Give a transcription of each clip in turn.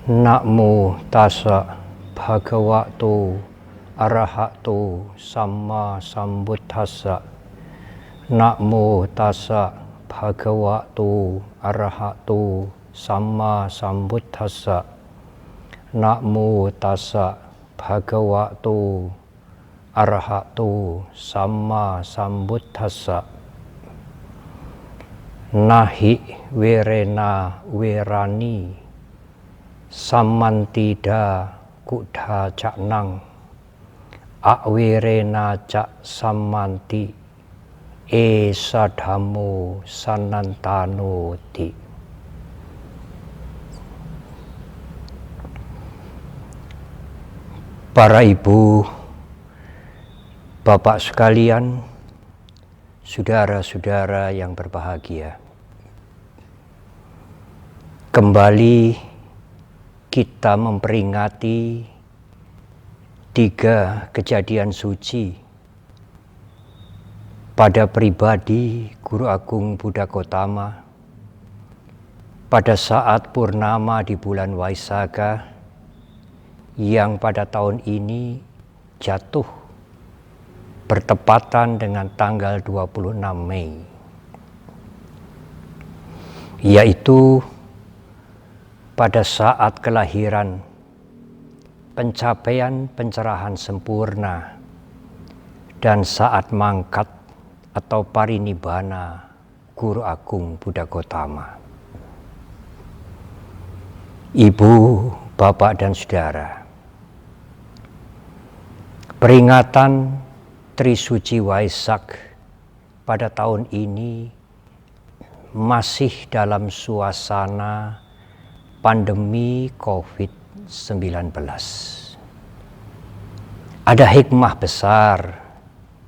Namo tassa bhagavato arahato samma sambuddhassa. Namo tassa bhagavato arahato samma sambuddhassa. Namo tassa bhagavato arahato samma sambuddhassa. Nahi werena werani samantida kudha caknang awerena cak samanti esa dhammo sanantano ti. Para ibu, bapak sekalian, saudara-saudara yang berbahagia, kembali kita memperingati 3 kejadian suci pada pribadi Guru Agung Buddha Gotama pada saat purnama di bulan Waisakha yang pada tahun ini jatuh bertepatan dengan tanggal 26 Mei, yaitu pada saat kelahiran pencapaian pencerahan sempurna dan saat mangkat atau parinibbana Guru Agung Buddha Gotama. Ibu, bapak dan saudara, peringatan Trisuci Waisak pada tahun ini masih dalam suasana pandemi COVID-19. Ada hikmah besar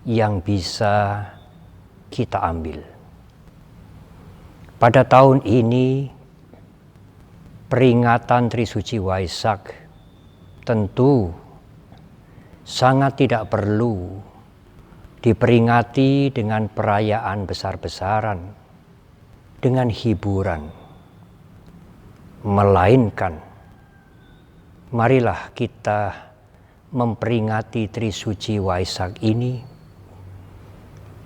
yang bisa kita ambil. Pada tahun ini, peringatan Trisuci Waisak tentu sangat tidak perlu diperingati dengan perayaan besar-besaran, dengan hiburan. Melainkan, marilah kita memperingati Trisuci Waisak ini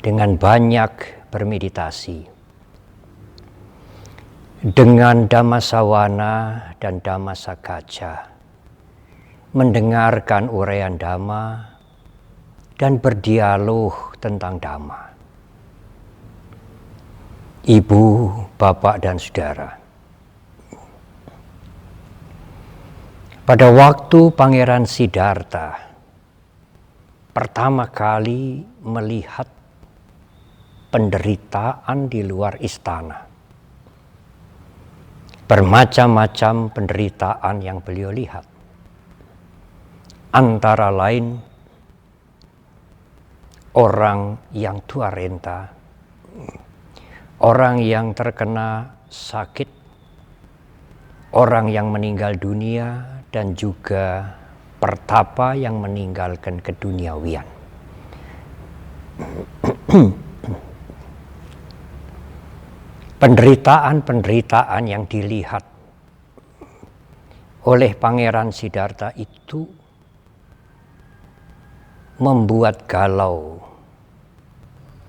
dengan banyak bermeditasi, dengan Dhammasawana dan Dhammasakaca, mendengarkan uraian Dhamma dan berdialog tentang Dhamma. Ibu, bapak dan saudara, pada waktu Pangeran Siddhartha pertama kali melihat penderitaan di luar istana, bermacam-macam penderitaan yang beliau lihat, antara lain orang yang tuarenta, orang yang terkena sakit, orang yang meninggal dunia, dan juga pertapa yang meninggalkan keduniawian. Penderitaan-penderitaan yang dilihat oleh Pangeran Siddhartha itu membuat galau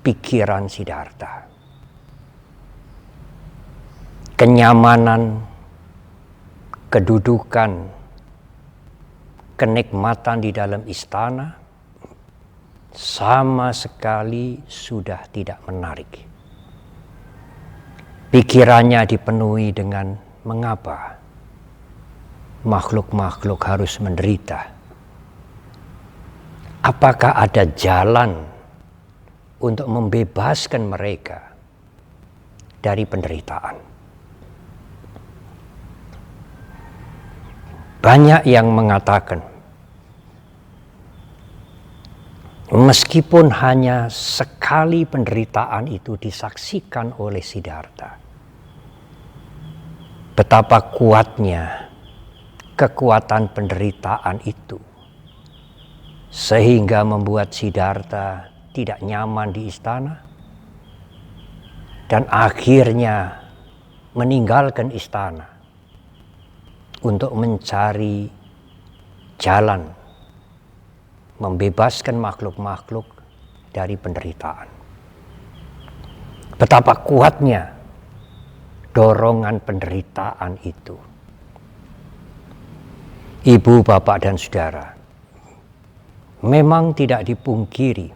pikiran Siddhartha. Kenyamanan, kedudukan, kenikmatan di dalam istana sama sekali sudah tidak menarik. Pikirannya dipenuhi dengan mengapa makhluk-makhluk harus menderita. Apakah ada jalan untuk membebaskan mereka dari penderitaan? Banyak yang mengatakan, meskipun hanya sekali penderitaan itu disaksikan oleh Siddhartha, betapa kuatnya kekuatan penderitaan itu, sehingga membuat Siddhartha tidak nyaman di istana, dan akhirnya meninggalkan istana untuk mencari jalan membebaskan makhluk-makhluk dari penderitaan. Betapa kuatnya dorongan penderitaan itu. Ibu, bapak, dan saudara, memang tidak dipungkiri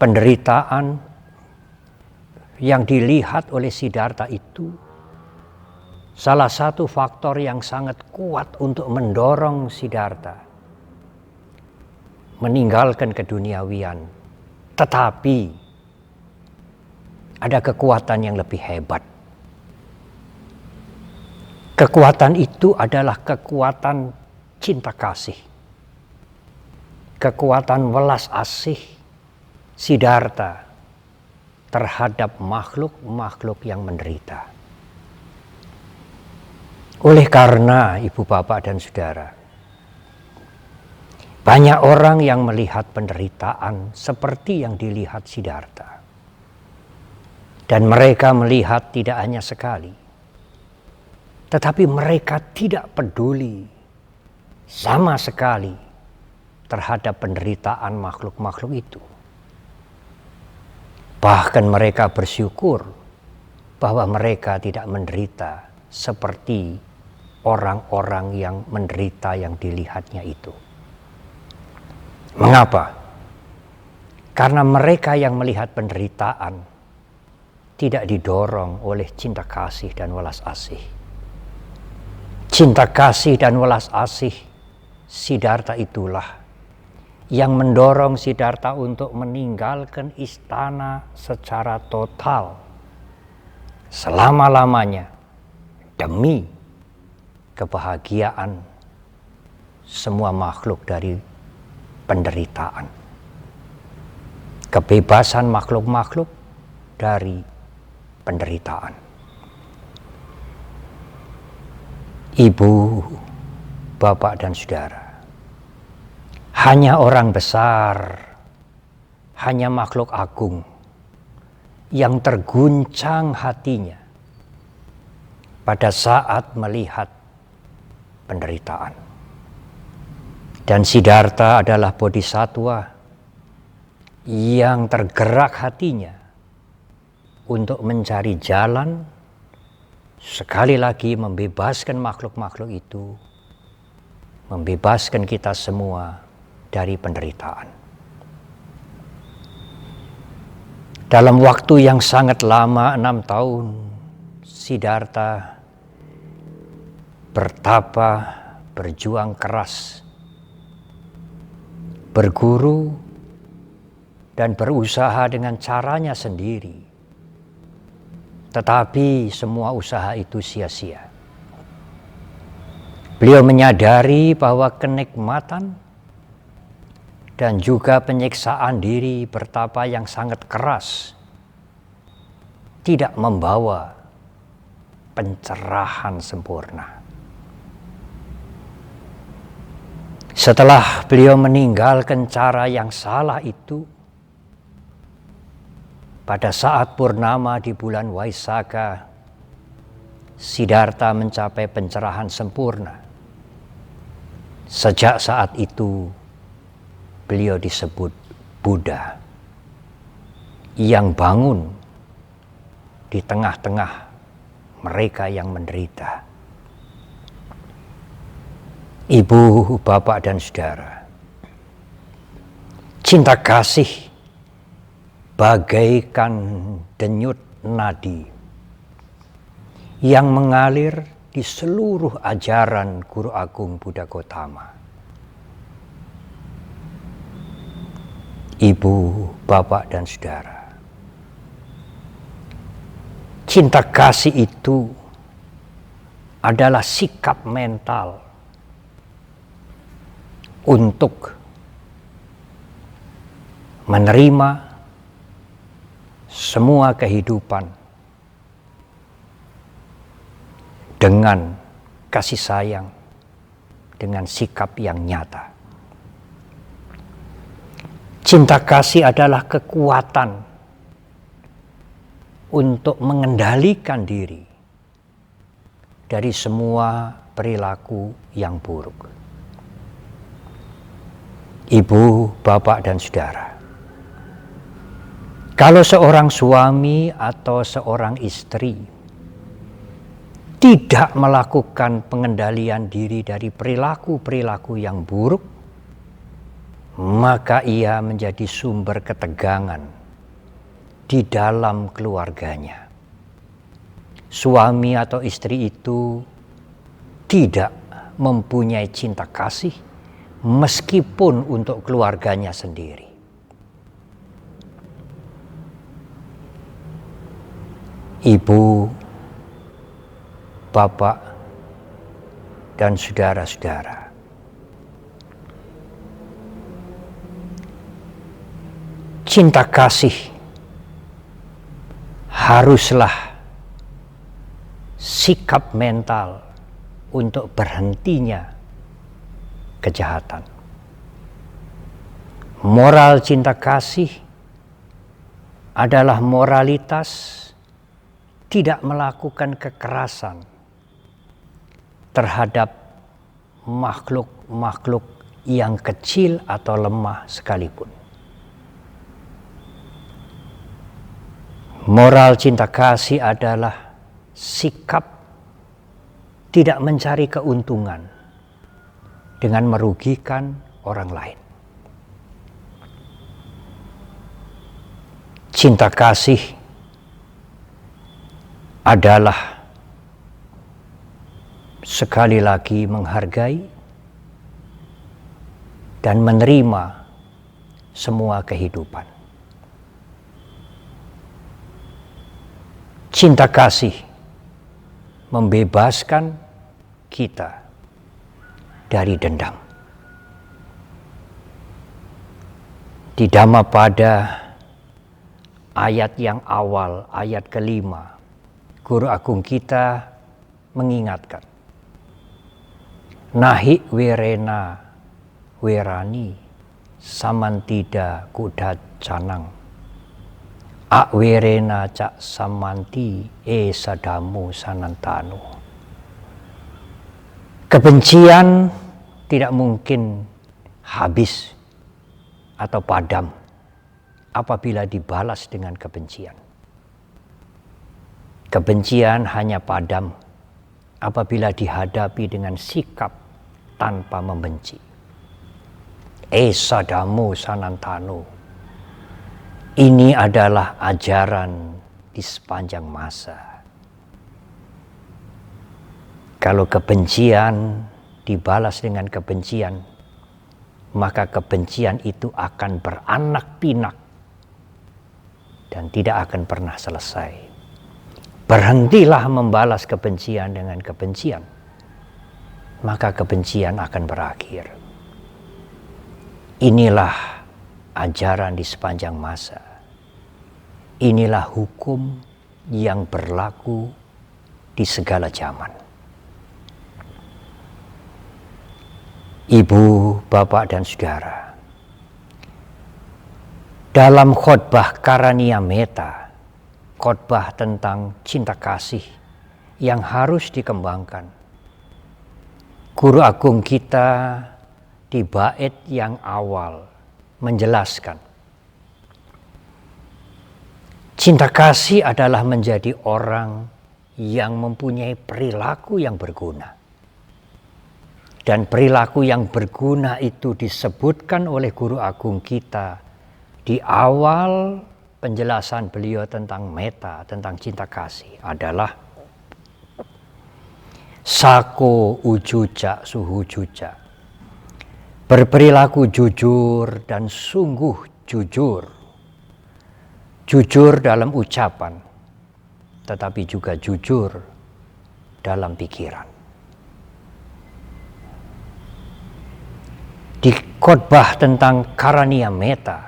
penderitaan yang dilihat oleh Siddhartha itu salah satu faktor yang sangat kuat untuk mendorong Siddhartha meninggalkan keduniawian. Tetapi ada kekuatan yang lebih hebat. Kekuatan itu adalah kekuatan cinta kasih. Kekuatan welas asih Siddhartha terhadap makhluk-makhluk yang menderita. Oleh karena ibu, bapak, dan saudara, banyak orang yang melihat penderitaan seperti yang dilihat Siddhartha. Dan mereka melihat tidak hanya sekali, tetapi mereka tidak peduli sama sekali terhadap penderitaan makhluk-makhluk itu. Bahkan mereka bersyukur bahwa mereka tidak menderita seperti orang-orang yang menderita yang dilihatnya itu. Mengapa? Karena mereka yang melihat penderitaan tidak didorong oleh cinta kasih dan welas asih. Cinta kasih dan welas asih Siddhartha itulah yang mendorong Siddhartha untuk meninggalkan istana secara total selama-lamanya demi kebahagiaan semua makhluk dari penderitaan. Kebebasan makhluk-makhluk dari penderitaan. Ibu, bapak, dan saudara, hanya orang besar, hanya makhluk agung yang terguncang hatinya pada saat melihat penderitaan. Dan Siddhartha adalah bodhisattva yang tergerak hatinya untuk mencari jalan sekali lagi membebaskan makhluk-makhluk itu, membebaskan kita semua dari penderitaan. Dalam waktu yang sangat lama, 6 tahun, Siddhartha bertapa, berjuang keras, berguru, dan berusaha dengan caranya sendiri. Tetapi semua usaha itu sia-sia. Beliau menyadari bahwa kenikmatan dan juga penyiksaan diri bertapa yang sangat keras tidak membawa pencerahan sempurna. Setelah beliau meninggalkan cara yang salah itu, pada saat purnama di bulan Vaisakha, Siddhartha mencapai pencerahan sempurna. Sejak saat itu, beliau disebut Buddha yang bangun di tengah-tengah mereka yang menderita. Ibu, bapak, dan saudara, cinta kasih bagaikan denyut nadi yang mengalir di seluruh ajaran Guru Agung Buddha Gautama. Ibu, bapak, dan saudara, cinta kasih itu adalah sikap mental untuk menerima semua kehidupan dengan kasih sayang, dengan sikap yang nyata. Cinta kasih adalah kekuatan untuk mengendalikan diri dari semua perilaku yang buruk. Ibu, bapak, dan saudara, kalau seorang suami atau seorang istri tidak melakukan pengendalian diri dari perilaku-perilaku yang buruk, maka ia menjadi sumber ketegangan di dalam keluarganya. Suami atau istri itu tidak mempunyai cinta kasih meskipun untuk keluarganya sendiri. Ibu, bapak, dan saudara-saudara, cinta kasih haruslah sikap mental untuk berhentinya kejahatan. Moral cinta kasih adalah moralitas tidak melakukan kekerasan terhadap makhluk-makhluk yang kecil atau lemah sekalipun. Moral cinta kasih adalah sikap tidak mencari keuntungan dengan merugikan orang lain. Cinta kasih adalah sekali lagi menghargai dan menerima semua kehidupan. Cinta kasih membebaskan kita dari dendam. Di Dhammapada ayat yang awal, ayat ke-5, Guru Agung kita mengingatkan, nahi werena werani samantida kudacanang akwerena cak samanti sadamu sanantanu. Kebencian tidak mungkin habis atau padam apabila dibalas dengan kebencian. Kebencian hanya padam apabila dihadapi dengan sikap tanpa membenci. Sadamu sanantanu. Ini adalah ajaran di sepanjang masa. Kalau kebencian dibalas dengan kebencian, maka kebencian itu akan beranak pinak dan tidak akan pernah selesai. Berhentilah membalas kebencian dengan kebencian, maka kebencian akan berakhir. Inilah ajaran di sepanjang masa. Inilah hukum yang berlaku di segala zaman. Ibu, bapak, dan saudara, dalam khotbah Karania Metta, khotbah tentang cinta kasih yang harus dikembangkan, Guru Agung kita di bait yang awal menjelaskan, cinta kasih adalah menjadi orang yang mempunyai perilaku yang berguna. Dan perilaku yang berguna itu disebutkan oleh Guru Agung kita di awal penjelasan beliau tentang metta, tentang cinta kasih adalah sako ujuca suhujuca. Berperilaku jujur dan sungguh jujur. Jujur dalam ucapan, tetapi juga jujur dalam pikiran. Di khotbah tentang Karania Metta,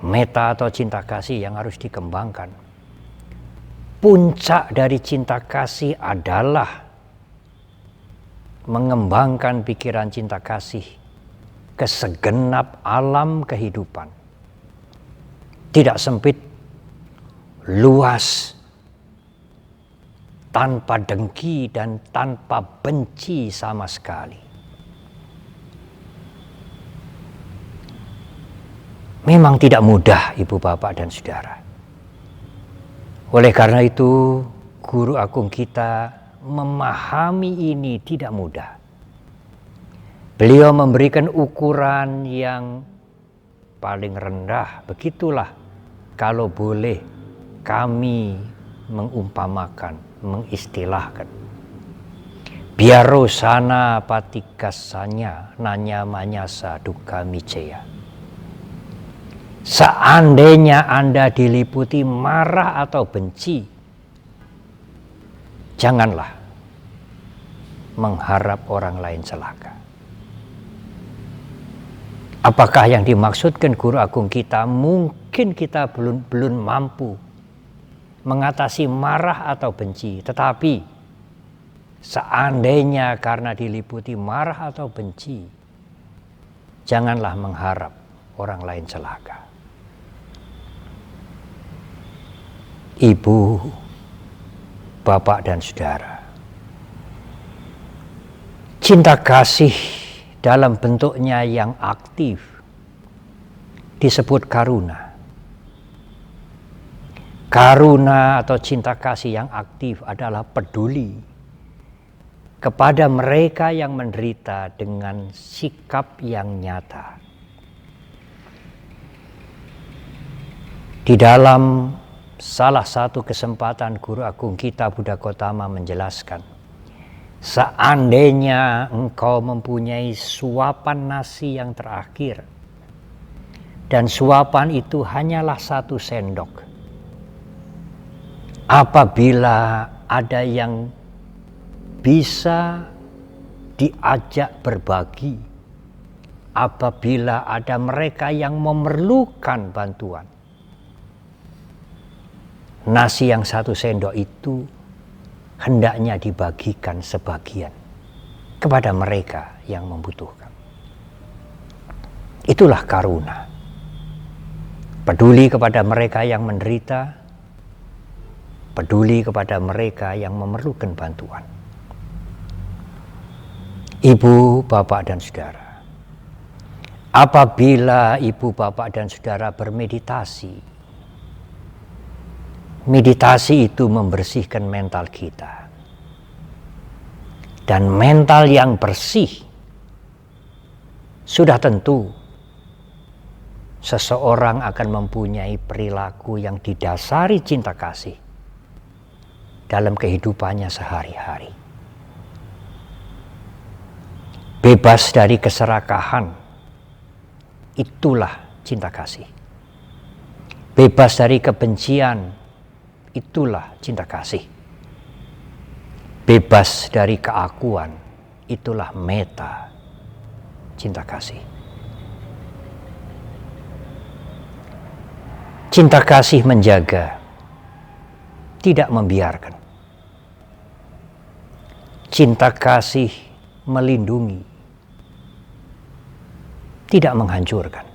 metta atau cinta kasih yang harus dikembangkan, puncak dari cinta kasih adalah mengembangkan pikiran cinta kasih ke segenap alam kehidupan. Tidak sempit, luas, tanpa dengki dan tanpa benci sama sekali. Memang tidak mudah, Ibu, Bapak, dan Saudara. Oleh karena itu, guru agung kita memahami ini tidak mudah. Beliau memberikan ukuran yang paling rendah. Begitulah kalau boleh kami mengumpamakan, mengistilahkan. Biarosana patikasanya nanya manyasa duka micea. Seandainya Anda diliputi marah atau benci, janganlah mengharap orang lain celaka. Apakah yang dimaksudkan guru agung kita? Mungkin kita belum mampu mengatasi marah atau benci, tetapi seandainya karena diliputi marah atau benci, janganlah mengharap orang lain celaka. Ibu, Bapak, dan Saudara, cinta kasih dalam bentuknya yang aktif disebut karuna. Karuna atau cinta kasih yang aktif adalah peduli kepada mereka yang menderita dengan sikap yang nyata. Di dalam salah satu kesempatan guru agung kita Buddha Gotama menjelaskan, seandainya engkau mempunyai suapan nasi yang terakhir dan suapan itu hanyalah 1 sendok, apabila ada yang bisa diajak berbagi, apabila ada mereka yang memerlukan bantuan, nasi yang 1 sendok itu hendaknya dibagikan sebagian kepada mereka yang membutuhkan. Itulah karuna. Peduli kepada mereka yang menderita, peduli kepada mereka yang memerlukan bantuan. Ibu, Bapak, dan Saudara, apabila Ibu, Bapak, dan Saudara bermeditasi, meditasi itu membersihkan mental kita. Dan mental yang bersih sudah tentu seseorang akan mempunyai perilaku yang didasari cinta kasih dalam kehidupannya sehari-hari. Bebas dari keserakahan, itulah cinta kasih. Bebas dari kebencian, itulah cinta kasih. Bebas dari keakuan, itulah meta cinta kasih. Cinta kasih menjaga, tidak membiarkan. Cinta kasih melindungi, tidak menghancurkan.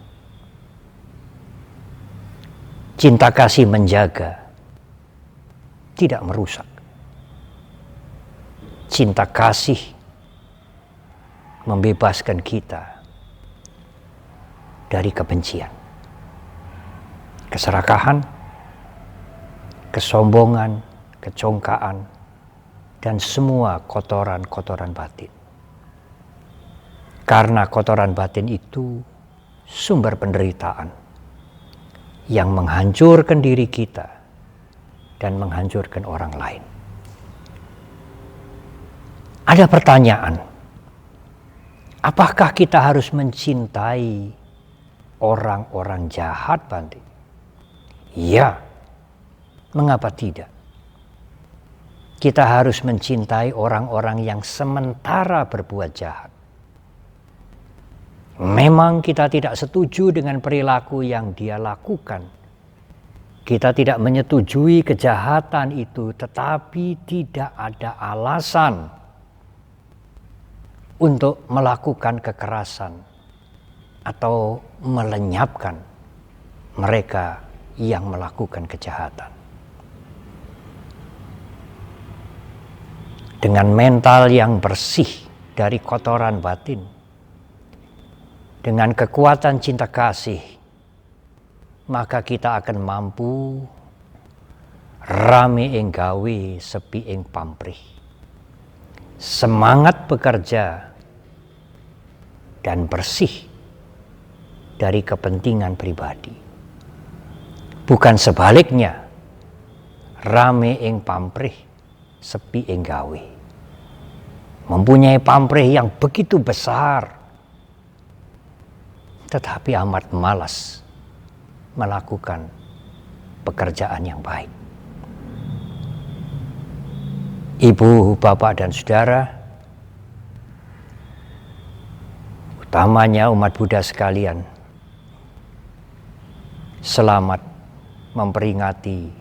Cinta kasih menjaga, tidak merusak. Cinta kasih membebaskan kita dari kebencian, keserakahan, kesombongan, kecongkaan, dan semua kotoran-kotoran batin. Karena kotoran batin itu sumber penderitaan yang menghancurkan diri kita dan menghancurkan orang lain. Ada pertanyaan, apakah kita harus mencintai orang-orang jahat, Bante? Ya, mengapa tidak? Kita harus mencintai orang-orang yang sementara berbuat jahat. Memang kita tidak setuju dengan perilaku yang dia lakukan. Kita tidak menyetujui kejahatan itu, tetapi tidak ada alasan untuk melakukan kekerasan atau melenyapkan mereka yang melakukan kejahatan. dengan mental yang bersih dari kotoran batin, dengan kekuatan cinta kasih, maka kita akan mampu rame ing gawe sepi ing pamrih. Semangat bekerja dan bersih dari kepentingan pribadi. Bukan sebaliknya, rame ing pamrih, sepi ing gawe. Mempunyai pamrih yang begitu besar, tetapi amat malas melakukan pekerjaan yang baik. Ibu, bapak, dan saudara, utamanya umat Buddha sekalian, selamat memperingati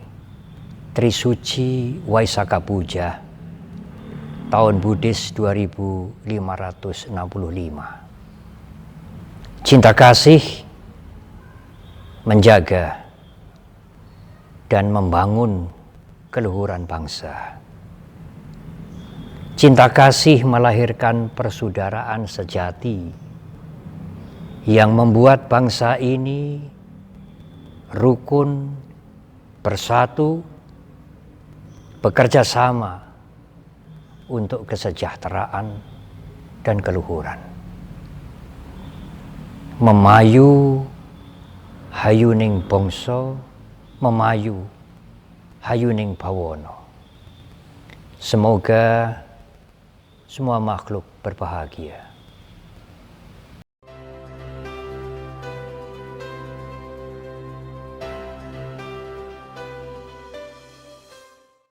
Trisuci Waisakha Puja tahun Buddhis 2565. Cinta kasih menjaga dan membangun keluhuran bangsa. Cinta kasih melahirkan persaudaraan sejati yang membuat bangsa ini rukun, bersatu, bekerja sama untuk kesejahteraan dan keluhuran. Memayu hayuning bangsa, memayu hayuning bawana. Semoga semua makhluk berbahagia.